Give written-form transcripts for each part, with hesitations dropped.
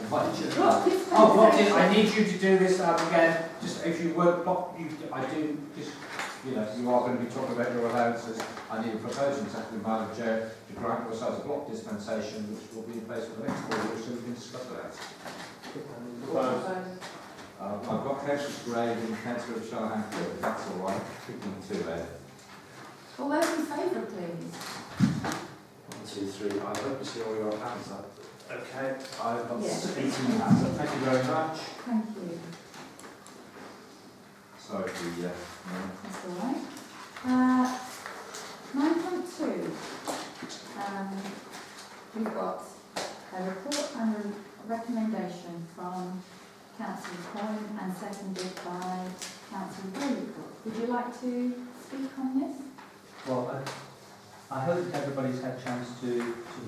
invite you. I need you to do this again. Just if you were block, I do just. You know, you are going to be talking about your allowances. I need a proposal to Madam Chair to grant yourselves a block dispensation, which will be in place for the next 4 years, so we can discuss that. I've got Councillor Gray and Councillor Shanahan, if that's all right. Picking two there. All those in favour, please. 1, 2, 3. I hope to see all your hands up. Okay, I've got 18 hands up. Thank you very much. Thank you. Sorry for the That's all right. 9.2. We've got a report and a recommendation from Councillor Coyne and seconded by Councillor Graycock. Would you like to speak on this? Well, I hope that everybody's had a chance to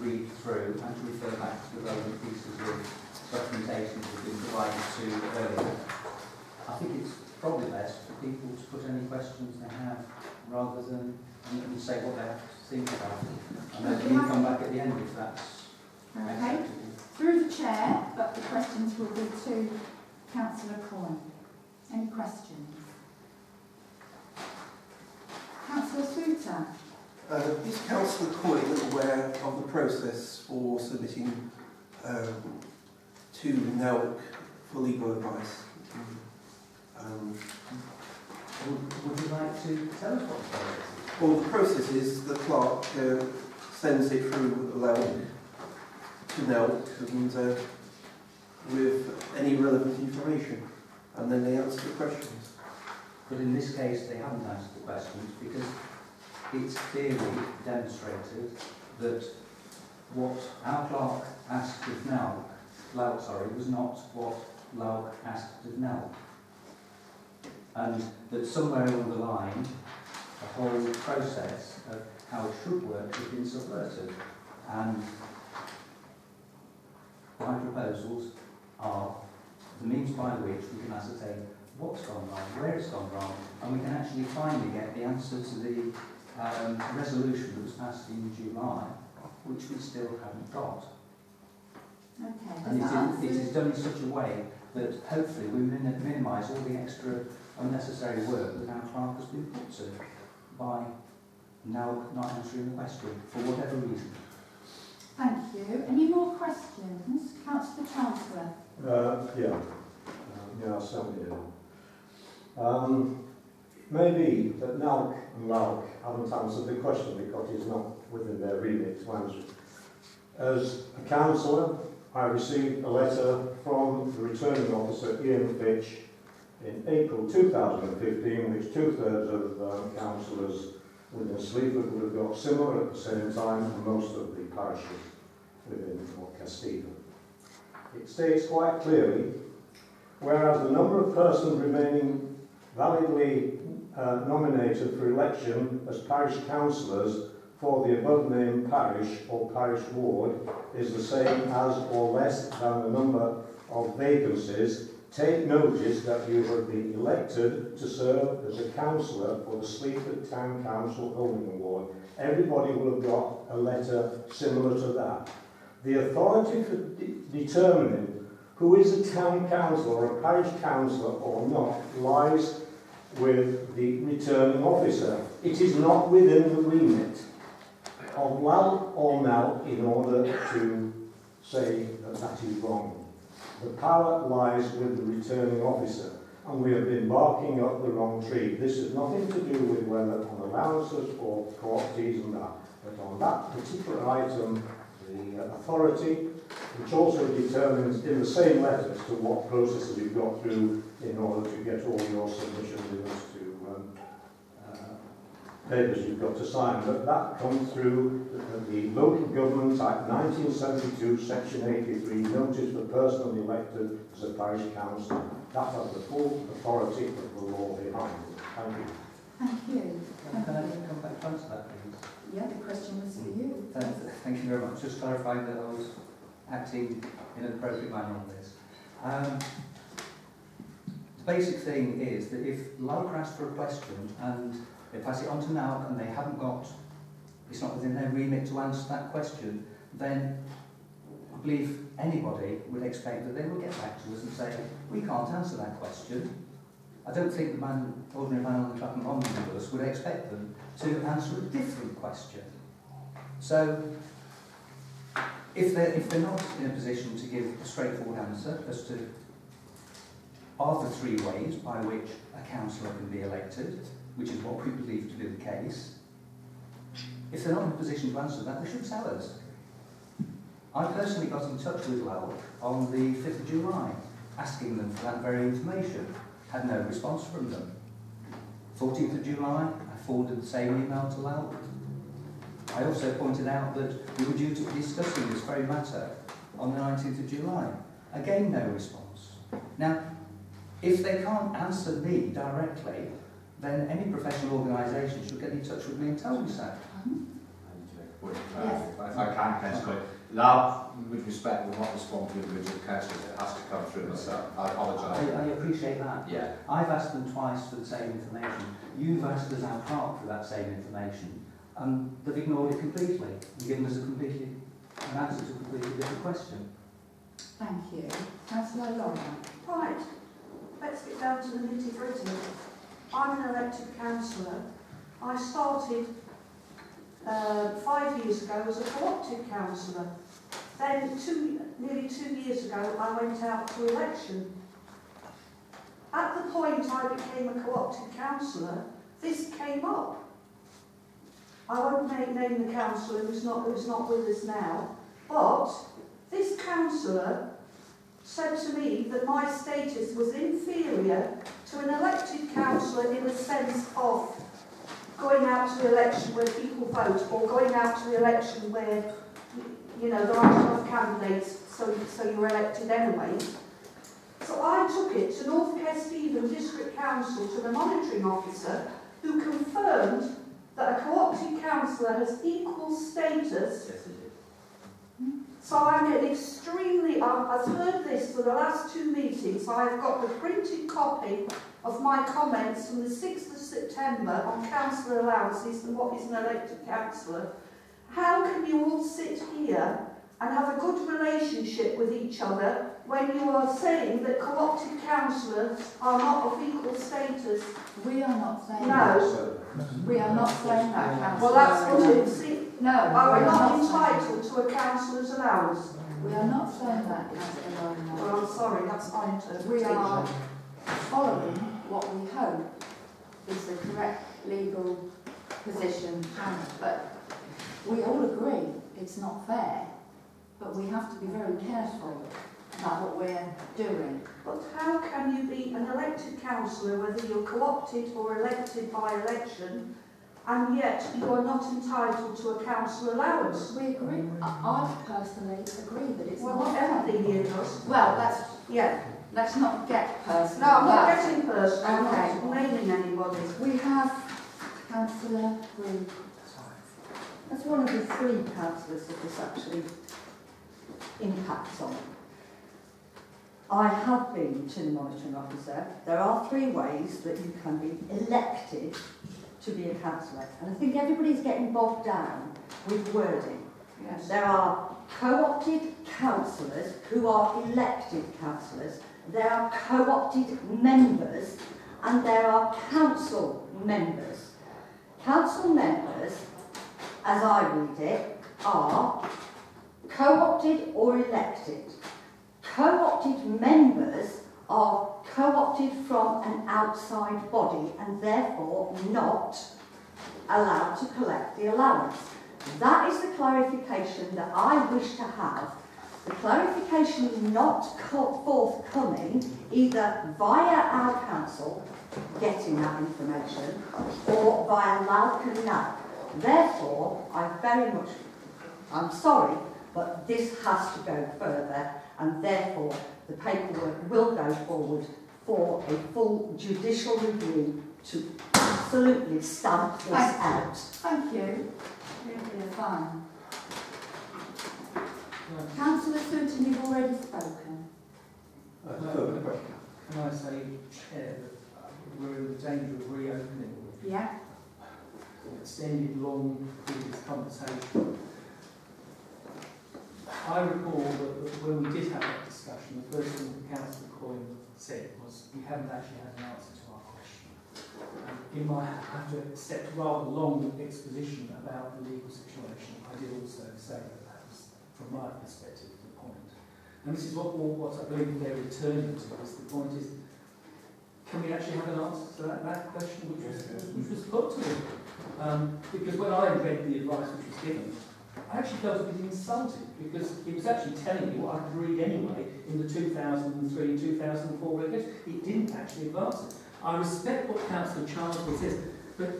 read through and to refer back to the relevant pieces of documentation that have been provided to earlier. I think it's probably best for people to put any questions they have rather than say what they have to think about it. And then we can come back at the end if that's acceptable. Through the chair, but the questions will be to Councillor Coyne. Any questions? Councillor Souter. Is Councillor Coyne aware of the process for submitting to NELC for legal advice? Would you like to tell us what the process is? Well, the process is the clerk sends it through to NELC and with any relevant information, and then they answer the questions. But in this case, they haven't answered the questions because it's clearly demonstrated that what our clerk asked of LAUC was not what LAUC asked of NELC. And that somewhere along the line, the whole process of how it should work has been subverted. And my proposals are the means by which we can ascertain what's gone wrong, where it's gone wrong, and we can actually finally get the answer to the resolution that was passed in July, which we still haven't got. Okay. And it is done in such a way that hopefully we minimise all the extra unnecessary work that our clerk has been put to by now not answering the question for whatever reason. Thank you. Any more questions? Councillor Chancellor. Yeah, certainly. Maybe that NELC and LAUC haven't answered the question because it's not within their remit to answer. As a councillor, I received a letter from the returning officer, Ian Fitch, in April 2015, which 2/3 of councillors within Sleaford would have got similar at the same time, and most of the parishes within North Castile. It states quite clearly, whereas the number of persons remaining validly nominated for election as parish councillors for the above-named parish or parish ward is the same as or less than the number of vacancies, take notice that you have been elected to serve as a councillor for the Sleaford Town Council Holding Ward. Everybody will have got a letter similar to that. The authority for determining who is a town council or a parish councillor or not lies with the returning officer. It is not within the remit of LAUC or NELC in order to say that that is wrong. The power lies with the returning officer, and we have been barking up the wrong tree. This has nothing to do with whether on allowances or court fees and that, but on that particular item, the authority, which also determines in the same letter as to what processes you've got through in order to get all your submissions in as to papers you've got to sign, but that comes through the Local Government Act 1972, Section 83, notice for person elected as a parish council. That has the full authority of the law behind it. Thank you. Thank you. Can I come back to answer that, please? Yeah, the question was for you. Thank you very much. Just clarifying that I was acting in an appropriate manner on this. The basic thing is that if LAUC asks for a question and they pass it on to NELC and they haven't got, it's not within their remit to answer that question, then I believe anybody would expect that they will get back to us and say, we can't answer that question. I don't think the ordinary man on the Clapham Omnibus would expect them to answer a different question. So, if they're not in a position to give a straightforward answer as to are the three ways by which a councillor can be elected, which is what we believe to be the case, if they're not in a position to answer that, they should tell us. I personally got in touch with Lowell on the 5th of July, asking them for that very information. Had no response from them. 14th of July, I forwarded the same email to Lowell. I also pointed out that we were due to be discussing this very matter on the 19th of July. Again, no response. Now, if they can't answer me directly, then any professional organisation should get in touch with me and tell me so. Yes. If I can, Councillor, that, with respect, will not respond to individual councillors. It has to come through myself. I apologise. I appreciate that. Yeah. I've asked them twice for the same information. You've asked us our clerk for that same information. And they've ignored it completely and given us an answer to a completely different question. Thank you. Councillor Laura. Right, let's get down to the nitty-gritty. I'm an elected councillor. I started 5 years ago as a co-opted councillor. Then nearly 2 years ago I went out to election. At the point I became a co-opted councillor, this came up. I won't name the councillor who's not with us now, but this councillor said to me that my status was inferior to an elected councillor in the sense of going out to the election where people vote, or going out to the election where, you know, there aren't enough candidates, so you're elected anyway. So I took it to North Kesteven District Council, to the monitoring officer, who confirmed that a co-opted councillor has equal status. Yes, it is. So I'm getting extremely, I've heard this for the last 2 meetings. I've got the printed copy of my comments from the 6th of September on councillor allowances and what is an elected councillor. How can you all sit here and have a good relationship with each other when you are saying that co-opted councillors are not of equal status? We are not saying No. We are not saying that, Councillor. Well, that's what it is. No, Are we we are not not entitled to a councillor's allowance? We are not saying that, Councillor. Well, I'm sorry, that's my interpretation. We are following what we hope is the correct legal position, but we all agree it's not fair, but we have to be very careful about what we're doing. But how can you be an elected councillor, whether you're co-opted or elected by election, and yet you are not entitled to a council allowance? We agree. I personally agree that it's Well, not not fair. everybody here does. Well, Yeah. let's not get personal. No, I'm not about it. getting personal. I'm Okay. not naming anybody. We have Councillor Green. As one of the 3 councillors that this actually impacts on, I have been to the monitoring officer. There are 3 ways that you can be elected to be a councillor. And I think everybody's getting bogged down with wording. Yes. There are co-opted councillors who are elected councillors. There are co-opted members, and there are council members. Council members, as I read it, are co-opted or elected. Co-opted members are co-opted from an outside body and therefore not allowed to collect the allowance. That is the clarification that I wish to have. The clarification is not forthcoming either via our council getting that information or via Louth and Knapp. Therefore, I'm sorry, but this has to go further, and therefore the paperwork will go forward for a full judicial review to absolutely stamp this out. Thank you. You're fine. Councillor Sutton, you've already spoken. Further question. Can I say, Chair, that we're in the danger of reopening Yeah. an extended, long, previous conversation? I recall that when we did have that discussion, the first thing that Councillor Coyne said was, we haven't actually had an answer to our question. In my, I have to accept rather long exposition about the legal situation, I did also say that that was, from my perspective, the point. And this is what I believe they're returning to, is the point is, can we actually have an answer to that question which was put to them? Because when I read the advice which was given, I actually felt a bit insulted, because he was actually telling me what I could read anyway in the 2003-2004 regulation. It didn't actually advance it. I respect what Councillor Charles says, but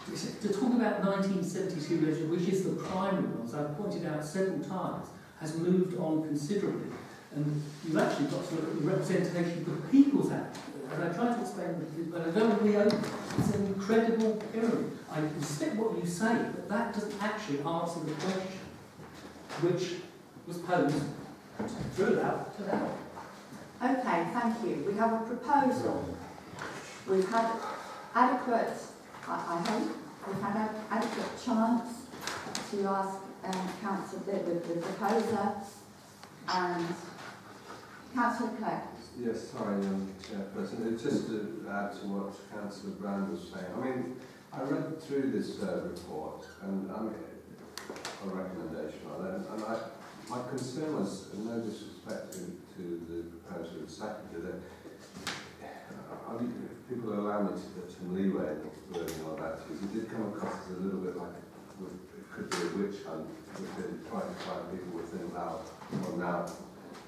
to talk about 1972 legislation, which is the primary one, as I've pointed out several times, has moved on considerably. And you've actually got to look at the representation of the People's Act. And I try to explain this, but I don't want to reopen. It's an incredible period. I respect what you say, but that doesn't actually answer the question, which was posed throughout today. Okay, thank you. We have a proposal. We've had adequate, I hope, we've had adequate chance to ask Councillor, the proposer, and Councillor Clerk. Yes, sorry, Chairperson. It's just to add to what Councillor Brand was saying. I mean, I read through this report and a recommendation on it, and my concern was, no disrespect to the proposer who seconded it, people allow me to put some leeway in wording all that. It did come across as a little bit like it could be a witch hunt within trying to find people within now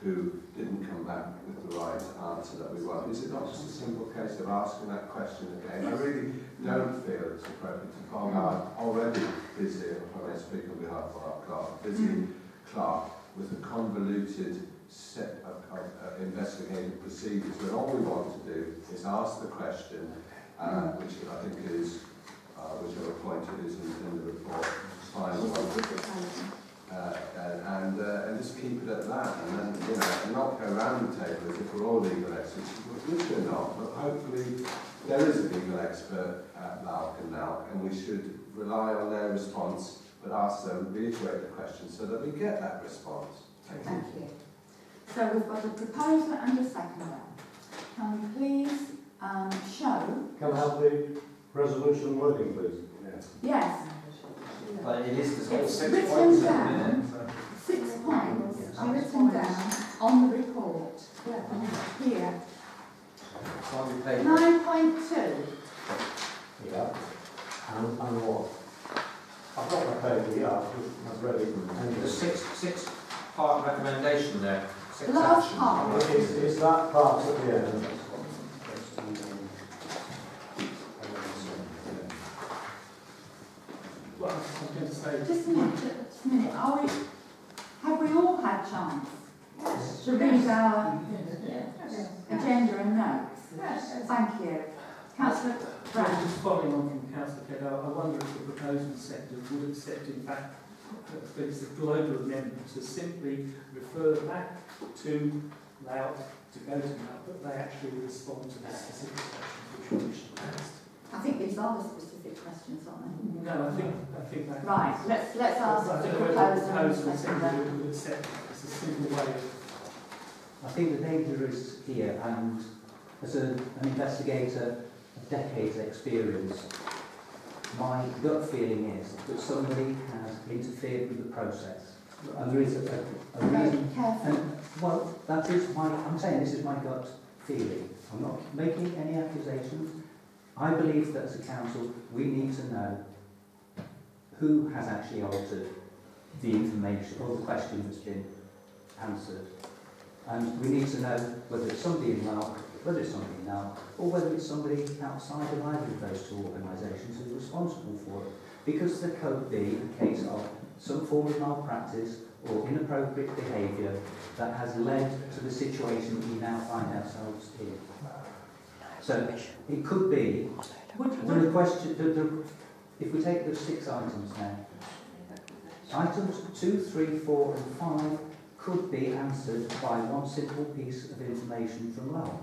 who didn't come back with the right answer that we want. Is it not just a simple case of asking that question again? I really don't feel it's appropriate to call our already busy, if I may speak on behalf of our clerk, busy clerk with a convoluted set of investigative procedures, when all we want to do is ask the question, which I think is, whichever point it is in the report, final one. And just keep it at that, and then, you know, and not go around the table as if we're all legal experts, which we're not, but hopefully there is a legal expert at LALC and now, and we should rely on their response, but ask them, reiterate the question so that we get that response. Thank you. So we've got a proposer and a seconder. Can we please show... Can I have the resolution wording, please? Yes. But it is the It's sort of 6 written points at the down, minute. 6 points are written down on the report. Here. 9.2. Yeah. And what? I've got my paper here, I've read it. There's six-part recommendation there. The last part. Is that part at the end? Well, I was going to say... Just a minute. Have we all had chance to read our agenda and notes? Thank you. Councillor Brown. Just following on from Councillor Kedar, I wonder if the proposal sector would accept, in fact, if it's a global amendment, to simply refer back to LALC, to go to LALC, but they actually respond to the specific questions which we wish to ask. I think these are the specific questions, aren't they? No, I think that... Right, let's ask I the don't know whether the proposer and the proposal seconder. would accept it. It's a simple way of... I think the danger is here, and as an investigator of decades' experience, my gut feeling is that somebody has interfered with the process. And there is a reason. And, well, that is I'm saying this is my gut feeling. I'm not making any accusations. I believe that as a council, we need to know who has actually altered the information or the question that's been answered. And we need to know whether it's somebody in LALC, whether it's somebody now, or whether it's somebody outside of either of those two organisations who's responsible for it. Because there could be a case of some form of malpractice or inappropriate behaviour that has led to the situation we now find ourselves in. So it could be, the question, if we take those 6 items now, items 2, 3, 4 and 5 could be answered by one simple piece of information from LALC.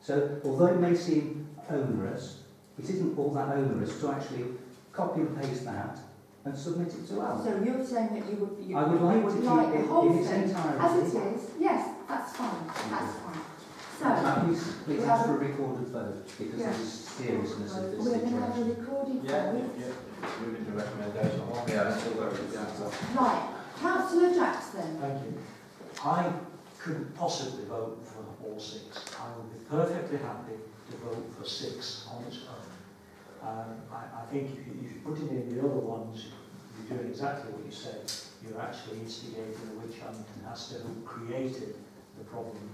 So, although it may seem onerous, it isn't all that onerous to actually copy and paste that and submit it to us. So you're saying that you would, I would like to keep the it whole in its thing entirety. as it is? Yes, that's fine. That's fine. So Please ask for a recorded vote because of the seriousness of this we're going to have a situation. recorded Yeah, vote. moving to recommendation. Yeah, that's all there is. Right, Councillor Jackson. Thank you. I couldn't possibly vote for all 6. I would be perfectly happy to vote for 6 on its own. I think if you put it in the other ones, you're doing exactly what you said. You're actually instigating a witch hunt as to who created the problem.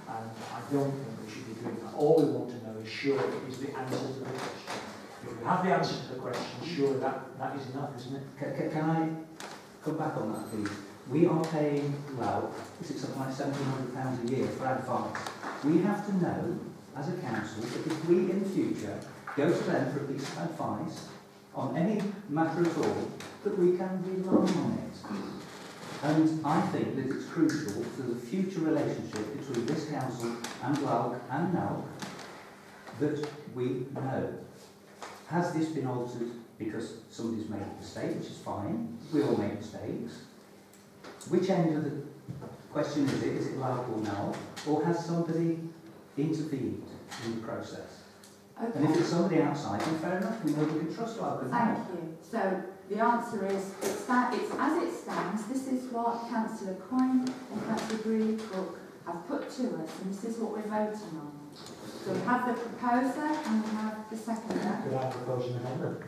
And I don't think we should be doing that. All we want to know is surely is the answer to the question. If we have the answer to the question, surely that is enough, isn't it? Can I come back on that, please? We are paying, well, is it something like £1,700 a year for advice? We have to know, as a council, that if we in the future go to them for a piece of advice on any matter at all, that we can rely on it. And I think that it's crucial for the future relationship between this council and LALC and NALC that we know. Has this been altered because somebody's made a mistake, which is fine, we all make mistakes. Which end of the question is it? Is it LALC or NALC? Or has somebody intervened in the process? Okay. And if it's somebody outside, then fair enough, we know we can trust LALC and NALC. Thank you. So the answer is, it's as it stands. This is what Councillor Coyne and Councillor Breeley-Cook have put to us, and this is what we're voting on. So we have the proposer and we have the seconder. Could I propose an amendment?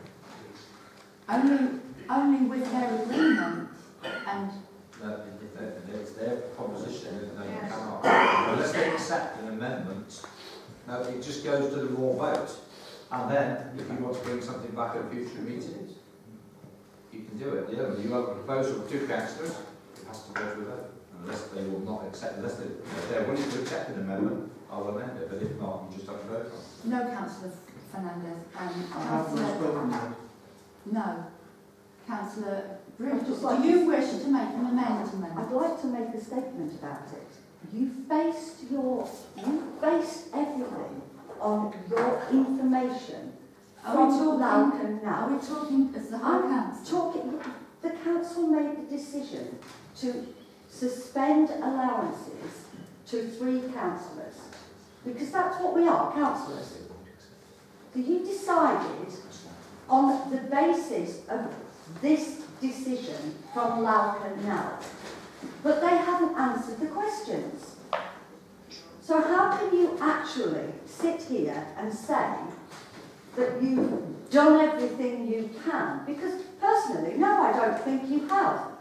Only with their agreement and It's their proposition, isn't it? Yes. Unless they accept an amendment, no, it just goes to the raw vote. And then, if you want to bring something back at a future meeting, you can do it. Yeah, you have a proposal of 2 councillors, it has to go to a vote. Unless they will not accept, if they're willing to accept an amendment, I'll amend it. But if not, you just have to vote on it. no, Councillor Fernandez and I have no spoken yet. no. Councillor Bruce, Just do like you wish to make an amendment? I'd like to make a statement about it. You based everything on your information from LALC and Are NALC. we talking as the whole council? The council made the decision to suspend allowances to 3 councillors, because that's what we are, councillors. So you decided on the basis of this decision from LALC and NALC, but they haven't answered the questions. So how can you actually sit here and say that you've done everything you can? Because personally, no, I don't think you have.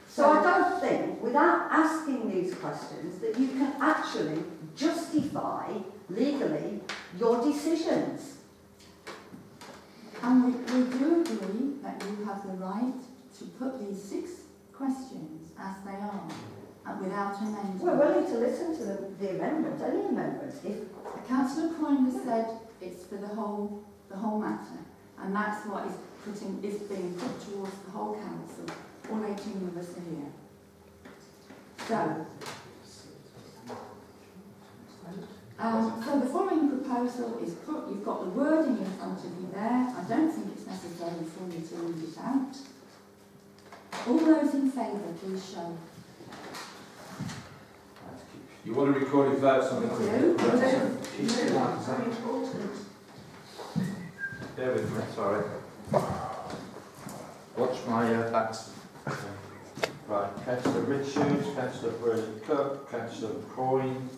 So I don't think, without asking these questions, that you can actually justify legally your decisions. And we do agree that you have the right to put these 6 questions as they are, and without amendment. We're willing to listen to the amendment, any amendment. If Councillor Coyne has said it's for the whole matter, and that's what is being put towards the whole council. All 18 of us are here. So the following proposal is put. You've got the wording in front of you there. I don't think it's necessary for you to read it out. All those in favour, please show. You want to record votes on the Bear with me, sorry. Watch my backs. Right, Councillor Richards, Councillor Breeley-Cook, Councillor Coyne.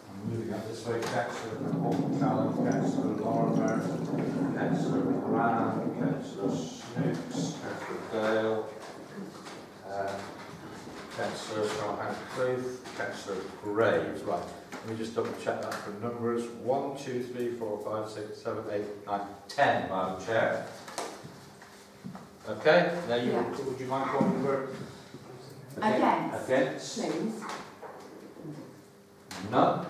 I'm moving up this way. Councillor Callum, Councillor Lorimer, Councillor Brown, Councillor Snooks, Councillor Dale, Councillor Sohan-Cluth, Councillor Graves. Right, let me just double check that for numbers. 1, 2, 3, 4, 5, 6, 7, 8, 9, 10, Madam Chair. Okay, now would you mind calling the word? Against? Please. None.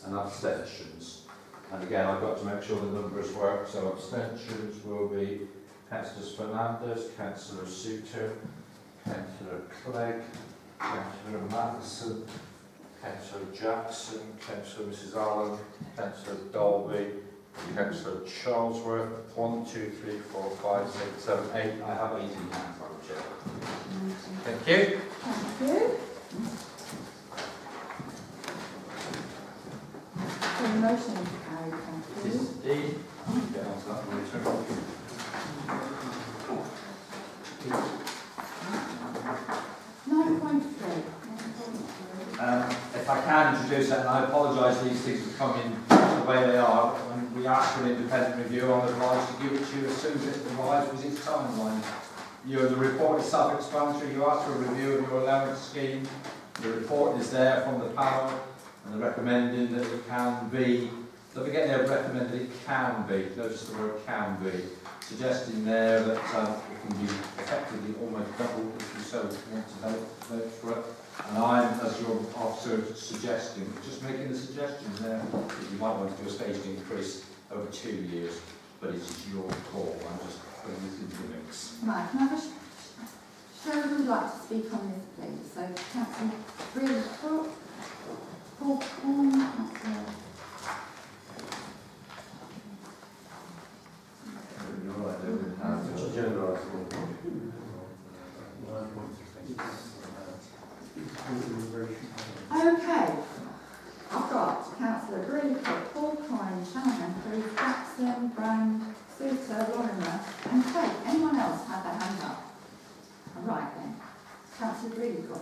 And abstentions. And again, I've got to make sure the numbers work. So abstentions will be Councillor Fernandez, Councillor Souter, Councillor Clegg, Councillor Matheson, Councillor Jackson, Councillor Mrs Allen, Councillor Dolby, Councillor Charlesworth, 1, 2, 3, 4, 5, 6, 7, 8. I have 18 hands, Madam Chair. Thank you. Thank you. So the motion is carried, thank you. This is D. Get on to that later. If I can introduce it, and I apologise these things have come in the way they are, when we asked for an independent review, I'm advised to give it to you as soon as it's advised was its timeline. The report is self-explanatory. You asked for a review of your allowance scheme. The report is there from the panel, and they're recommending that it can be, don't forget they've recommended it can be, notice the word can be, suggesting there that it can be effectively almost doubled if you so want to vote for it. And I'm, as your officer, suggesting, just making a suggestion there, that you might want to do a staged increase over 2 years, but it is your call. I'm just putting this into the mix. Right, can I have a show who would like to speak on this, please? So, Councillor Brewer, Paul Corn, Councillor. You're right, David. It's a general article. Okay, I've got Councillor Brewer, Paul Coyne, Shannon, Cruz, Jackson, Brand, Souter, Lorimer, and Craig. Anyone else have their hand up? All right then. Councillor Brewer.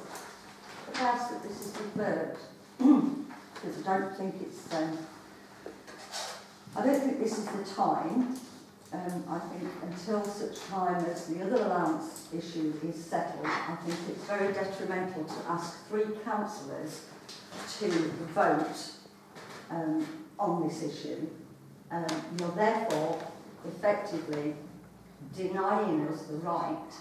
I'd ask that this is deferred, because I don't think it's, I don't think this is the time. I think until such time as the other allowance issue is settled, I think it's very detrimental to ask 3 councillors to vote on this issue. You're therefore effectively denying us the right